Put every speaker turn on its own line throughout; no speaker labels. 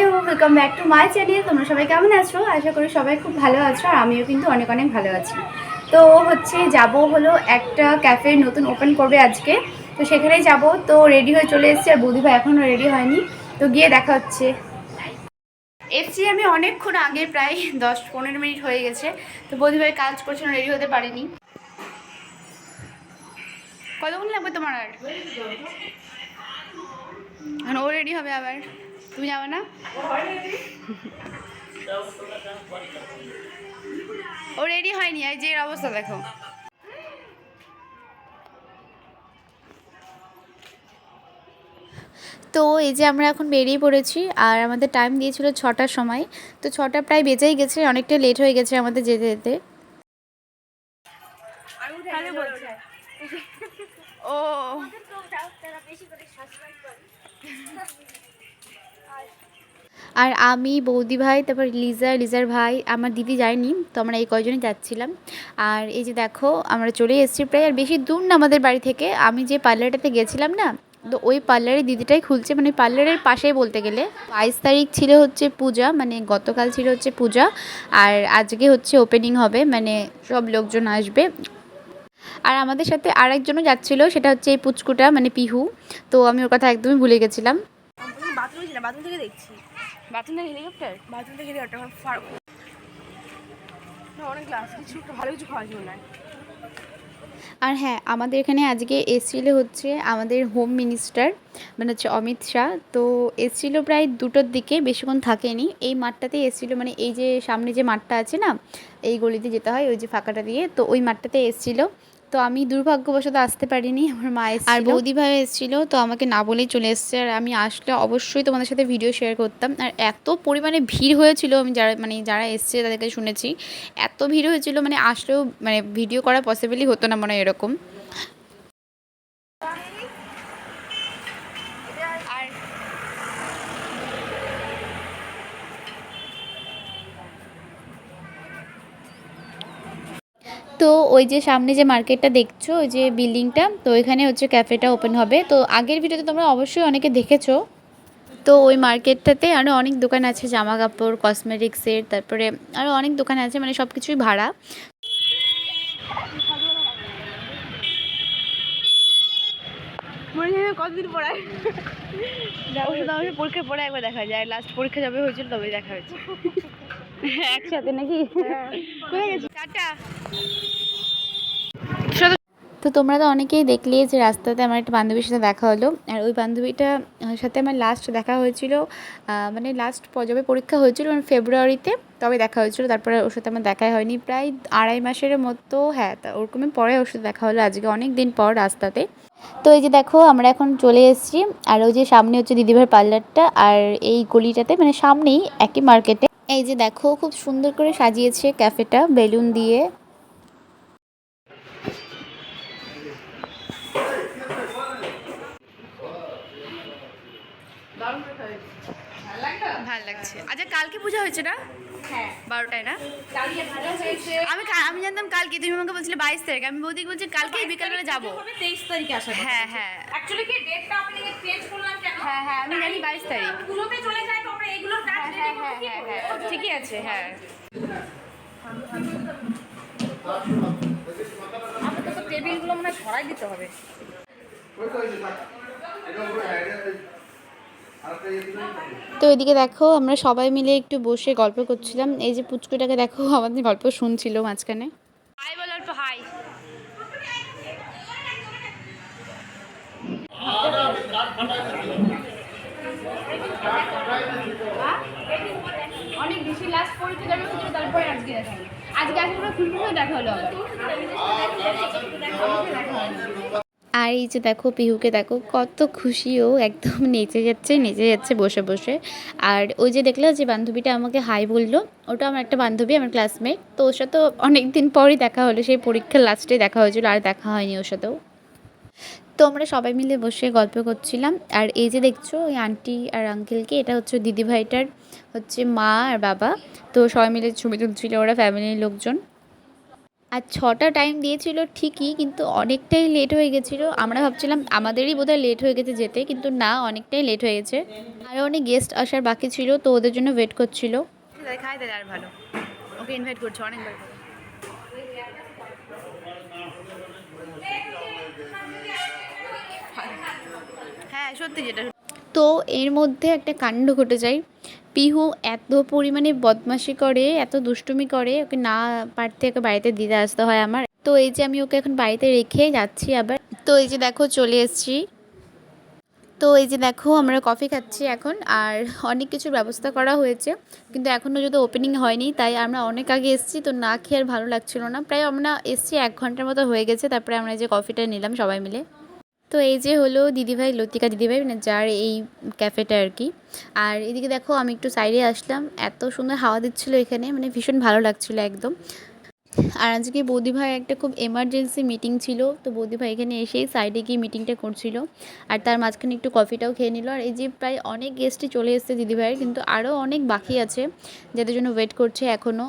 Hello, welcome back to my channel. তোমরা সবাই কেমন আছো? আশা করি সবাই খুব ভালো আছো, আর আমিও কিন্তু অনেক অনেক ভালো আছি। তো যাব হলো একটা ক্যাফে নতুন ওপেন করবে আজকে, তো সেখানেই যাব। তো রেডি হয়ে চলে এসেছি, আর বৌদি ভাই এখনও রেডি হয়নি, তো গিয়ে দেখা হচ্ছে। এসছি আমি অনেকক্ষণ আগে, প্রায় 10-15 মিনিট হয়ে গেছে। তো বৌদি ভাই কাজ করছেন, রেডি হতে পারেনি। কতক্ষণ লাগবে তোমার? আর ও রেডি হবে আবার, তুমি যাবে না? ও রেডি হয়নি, এই যে অবস্থা দেখো। তো এই যে আমরা এখন বেরিয়ে পড়েছি, আর আমাদের টাইম দিয়েছিল 6টার সময়। তো 6টা প্রায় বেজেই গেছে, অনেকটা লেট হয়ে গেছে আমাদের যেতে যেতে। ও আর আমি, বৌদি ভাই, তারপর লিজার ভাই, আমার দিদি যায়নি, তো আমরা এই কয়জনই যাচ্ছিলাম। আর এই যে দেখো আমরা চলে এসেছি প্রায়, আর বেশি দূর না আমাদের বাড়ি থেকে। আমি যে পার্লারটাতে গেছিলাম না, তো ওই পার্লারের দিদিটাই খুলছে, মানে পার্লারের পাশেই বলতে গেলে। 22 তারিখ ছিল হচ্ছে পূজা, মানে গতকাল ছিল হচ্ছে পূজা, আর আজকে হচ্ছে ওপেনিং হবে, মানে সব লোকজন আসবে। আর আমাদের সাথে আর একজনও যাচ্ছিলো, সেটা হচ্ছে এই পুচকুটা, মানে পিহু। তো আমি ওর কথা একদমই ভুলে গেছিলাম।
বাথরুম থেকে দেখছি।
বাথরুম হেলিকপ্টার,
বাথরুম থেকে হেলিকপ্টার অনেক গ্লাস কিছু ভালো কিছু খাওয়া জন্য।
আর হ্যাঁ, আমাদের এখানে আজকে এসেছিল হচ্ছে আমাদের হোম মিনিস্টার, মানে হচ্ছে অমিত শাহ। তো এসেছিল প্রায় 2টোর দিকে, বেশিক্ষণ থাকেনি। এই মাঠটাতেই এসেছিলো, মানে এই যে সামনে যে মাঠটা আছে না, এই গলিতে যেতে হয় ওই যে ফাঁকাটা দিয়ে, তো ওই মাঠটাতে এসেছিলো। তো আমি দুর্ভাগ্যবশত আসতে পারিনি, আমার মা এসেছিল আর বৌদি ভাই এসেছিলো, তো আমাকে না বলেই চলে এসছে। আর আমি আসলে অবশ্যই তোমাদের সাথে ভিডিও শেয়ার করতাম। আর এত পরিমাণে ভিড় হয়েছিল, আমি যারা এসছে তাদেরকে শুনেছি এত ভিড় হয়েছিল, মানে আসলেও মানে ভিডিও করা পসিবলই হতো না মনে হয় এরকম। আর তো ওই যে সামনে যে মার্কেটটা দেখছো, ওই যে বিল্ডিংটা, তো ওইখানে হচ্ছে ক্যাফেটা ওপেন হবে। তো আগের ভিডিওতে তোমরা অবশ্যই অনেকে দেখেছো। তো ওই মার্কেটটাতে আরও অনেক দোকান আছে, জামা কাপড়, কসমেটিক্সের, তারপরে আরও অনেক দোকান আছে, মানে সব কিছুই ভাড়া।
কতদিন পড়ায়
পরীক্ষা পরে একবার দেখা যায়, লাস্ট পরীক্ষা যাবে হয়েছিল তবে দেখা হয়েছে একসাথে নাকি? টাটা। তো তোমরা তো অনেকেই দেখলে যে রাস্তাতে আমার একটা বান্ধবীর সাথে দেখা হলো, আর ওই বান্ধবীটার সাথে আমার লাস্ট দেখা হয়েছিল, মানে লাস্ট যবে পরীক্ষা হয়েছিল মানে ফেব্রুয়ারিতে, তবে দেখা হয়েছিল। তারপরে ওর সাথে আমার দেখাই হয়নি প্রায় 2.5 মাসের মতো। হ্যাঁ, তা ওরকমই পরে ওর সাথে দেখা হলো আজকে, অনেক দিন পর রাস্তাতে। তো এই যে দেখো আমরা এখন চলে এসেছি, আর ওই যে সামনে হচ্ছে দিদিভাইয়ের পার্লারটা, আর এই গলিটাতে মানে সামনেই একই মার্কেটে। এই যে দেখো খুব সুন্দর করে সাজিয়েছে ক্যাফেটা বেলুন দিয়ে। ভালো লাগছে। আচ্ছা, কালকে পূজা হয়েছে না?
হ্যাঁ
12টায় না? আমি জানতাম কালকে, তুমি আমাকে বলছিলে 22 তারিখ, আমি বৌদি বলছি কালকে বিকালবেলা যাবো।
23 তারিখে আসা।
হ্যাঁ হ্যাঁ
অ্যাকচুয়ালি কি ডেটটা আমি চেঞ্জ করলাম কেন?
হ্যাঁ হ্যাঁ, আমি জানি 22 তারিখ।
পুরোতে চলে যায় তো আমরা এগুলো কাজ
হ্যাঁ
রেডি
হ্যাঁ
করতে
হ্যাঁ হ্যাঁ হ্যাঁ, ঠিকই আছে। হ্যাঁ,
আমাদের তো টেবিলগুলো মনে হয় সরাই দিতে হবে।
তো এদিকে দেখো আমরা সবাই মিলে একটু বসে গল্প করছিলাম। এই যে পুচকুটাকে দেখো আমাদের গল্প শুনছিল মাঝখানে। হাই বল, অল্প হাই। অনেক বেশি লাস্ট পরীক্ষা যাবে হচ্ছে, তারপরে আজকে দেখা হলো। আজকে আসলে খুলতে দেখা হলো আবার। আর এই যে দেখো পিহুকে দেখো কত খুশি, ও একদম নেচে যাচ্ছে বসে বসে। আর ওই যে দেখলে যে বান্ধবীটা আমাকে হাই বললো, ওটা আমার একটা বান্ধবী, আমার ক্লাসমেট। তো ওর সাথেও অনেক দিন পরই দেখা হলো, সেই পরীক্ষার লাস্টে দেখা হয়েছিল, আর দেখা হয়নি ওর সাথেও। তো আমরা সবাই মিলে বসে গল্প করছিলাম। আর এই যে দেখছো ওই আন্টি আর আঙ্কেলকে, এটা হচ্ছে দিদিভাইটার হচ্ছে মা আর বাবা। তো সবাই মিলে ছবি তুলছিল ওরা, ফ্যামিলির লোকজন। আর 6টা টাইম দিয়েছিল ঠিকই, কিন্তু অনেকটাই লেট হয়ে গেছিলো। আমরা ভাবছিলাম আমাদেরই বোধহয় লেট হয়ে গেছে যেতে, কিন্তু না, অনেকটাই লেট হয়ে গেছে। আরও অনেক গেস্ট আসার বাকি ছিল, তো ওদের জন্য ওয়েট করছিল। খাই দিলে আর ভালো, ওকে ইনভাইট করছে অনেকবার। হ্যাঁ সত্যি যেটা। তো এর মধ্যে একটা কাণ্ড ঘটে যায়। পিহু এত পরিমাণে বদমাশি করে, এত দুষ্টুমি করে, ওকে না পারতে ওকে বাড়িতে দিতে আসতে হয় আমার। তো এই যে আমি ওকে এখন বাড়িতে রেখে যাচ্ছি আবার। তো এই যে দেখো চলে এসেছি। তো এই যে দেখো আমরা কফি খাচ্ছি এখন, আর অনেক কিছুর ব্যবস্থা করা হয়েছে, কিন্তু এখনও যদি ওপেনিং হয়নি, তাই আমরা অনেক আগে এসেছি। তো না খেয়ে আর ভালো লাগছিল না, প্রায় আমরা এসেছি 1 ঘন্টার মতো হয়ে গেছে। তারপরে আমরা এই যে কফিটা নিলাম সবাই মিলে। তো এই যে হলো দিদিভাই, লতিকা দিদিভাই, মানে যার এই ক্যাফেটা আর কি। আর এদিকে দেখো আমি একটু সাইডে আসলাম, এত সুন্দর হাওয়া দিচ্ছিলো এখানে, মানে ভীষণ ভালো লাগছিলো একদম। আর আজকে বৌদিভাই একটা খুব এমার্জেন্সি মিটিং ছিল, তো বৌদিভাই এখানে এসেই সাইডে গিয়ে মিটিংটা করছিল, আর তার মাঝখানে একটু কফিটাও খেয়ে নিল। আর এই যে প্রায় অনেক গেস্টই চলে এসেছে দিদিভাইয়ের, কিন্তু আরও অনেক বাকি আছে যাদের জন্য ওয়েট করছে এখনও।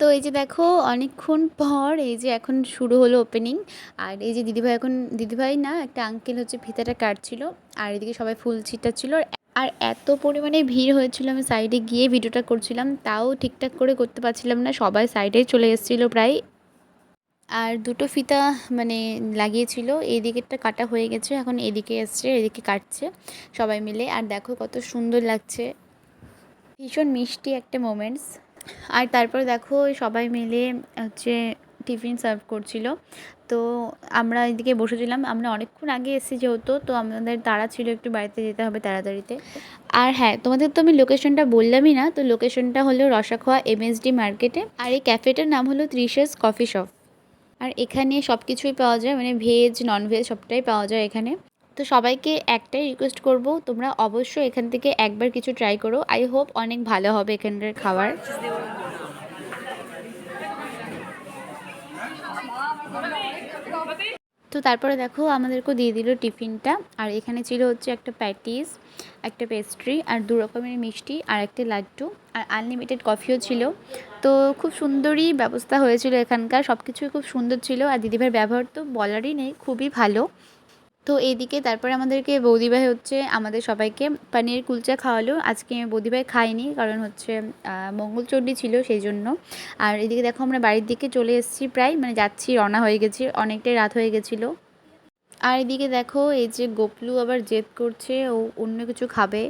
তো এই যে দেখো অনেকক্ষণ পর এই যে এখন শুরু হলো ওপেনিং। আর এই যে দিদিভাই, এখন দিদিভাই না, একটা আঙ্কেল হচ্ছে ফিতাটা কাটছিল, আর এদিকে সবাই ফুল ছিটাচ্ছিল। আর এত পরিমাণে ভিড় হয়েছিল, আমি সাইডে গিয়ে ভিডিওটা করছিলাম, তাও ঠিকঠাক করে করতে পারছিলাম না, সবাই সাইডেই চলে এসেছিলো প্রায়। আর দুটো ফিতা মানে লাগিয়েছিল, এই দিকেরটা কাটা হয়ে গেছে, এখন এদিকে এসছে, এদিকে কাটছে সবাই মিলে। আর দেখো কত সুন্দর লাগছে, ভীষণ মিষ্টি একটা মোমেন্টস। আর তারপরে দেখো সবাই মিলে হচ্ছে টিফিন সার্ভ করছিল, তো আমরা এদিকে বসেছিলাম। আমরা অনেকক্ষণ আগে এসেছি যেহেতু, তো আমাদের তাড়া ছিল, একটু বাড়িতে যেতে হবে তাড়াতাড়িতে। আর হ্যাঁ, তোমাদের তো আমি লোকেশনটা বললামই না, তো লোকেশনটা হলো রসাখোয়া এমএসডি মার্কেটে, আর এই ক্যাফেটার নাম হলো ত্রিশেস কফি শপ। আর এখানে সব কিছুই পাওয়া যায়, মানে ভেজ ননভেজ সবটাই পাওয়া যায় এখানে। তো সবাইকে একটাই রিকোয়েস্ট করব, তোমরা অবশ্যই এখান থেকে একবার কিছু ট্রাই করো, আই হোপ অনেক ভালো হবে এখানকার খাবার। তো তারপরে দেখো আমাদেরকেও দিয়ে দিল টিফিনটা, আর এখানে ছিল হচ্ছে একটা প্যাটিস, একটা পেস্ট্রি, আর 2 রকমের মিষ্টি, আর একটা লাড্ডু, আর আনলিমিটেড কফিও ছিল। তো খুব সুন্দরই ব্যবস্থা হয়েছিল এখানকার, সব কিছুই খুব সুন্দর ছিল। আর দিদিভাইয়ের ব্যবহার তো বলারই নেই, খুবই ভালো। তো এইদিকে তারপরে আমাদেরকে বৌদিভাই হচ্ছে আমাদের সবাইকে পানির কুলচা খাওয়ালো। আজকে বৌদিভাই খাইনি, কারণ হচ্ছে মঙ্গলচণ্ডী ছিল সেই জন্য। আর এদিকে দেখো আমরা বাড়ির দিকে চলে এসেছি, প্রায় মানে যাচ্ছি, রওনা হয়ে গেছি, অনেকটাই রাত হয়ে গেছিলো। আর এদিকে দেখো এই যে গোপলু আবার জেদ করছে, ও অন্য কিছু খাবে,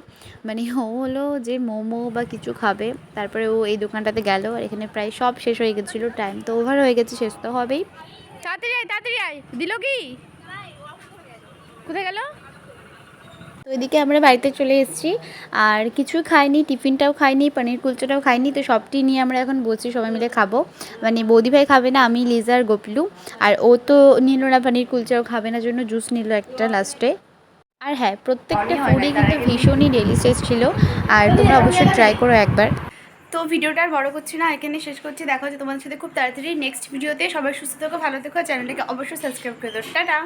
মানে ও হলো যে মোমো বা কিছু খাবে। তারপরে ও এই দোকানটাতে গেল, আর এখানে প্রায় সব শেষ হয়ে গেছিলো, টাইম তো ওভার হয়ে গেছে, শেষ তো হবেই। তাড়াতাড়ি আয়, তাড়াতাড়ি আয়, দিল কি, কোথায় গেল? তো এদিকে আমরা বাড়িতে চলে এসেছি, আর কিছু খাইনি, টিফিনটাও খাইনি, পনির কুলচাটাও খাইনি। তো সবটি নিয়ে আমরা এখন বসছি, সবাই মিলে খাবো। মানে বৌদিভাই খাবে না, আমি, লিজা আর গোপলু। আর ও তো নিল না পনির কুলচাও খাবে না, জন্য জুস নিল একটা লাস্টে। আর হ্যাঁ, প্রত্যেকটা ফুডই কিন্তু ভীষণই ডেলিশিয়াস ছিল, আর তোমরা অবশ্যই ট্রাই করো একবার। তো ভিডিওটা আর বড় করছি না, এখানে শেষ করছি। দেখা হচ্ছে তোমাদের সাথে খুব তাড়াতাড়ি নেক্সট ভিডিওতে। সবাই সুস্থ থেকো, ভালো থেকো, চ্যানেলটাকে অবশ্যই সাবস্ক্রাইব করে দাও। টাটা।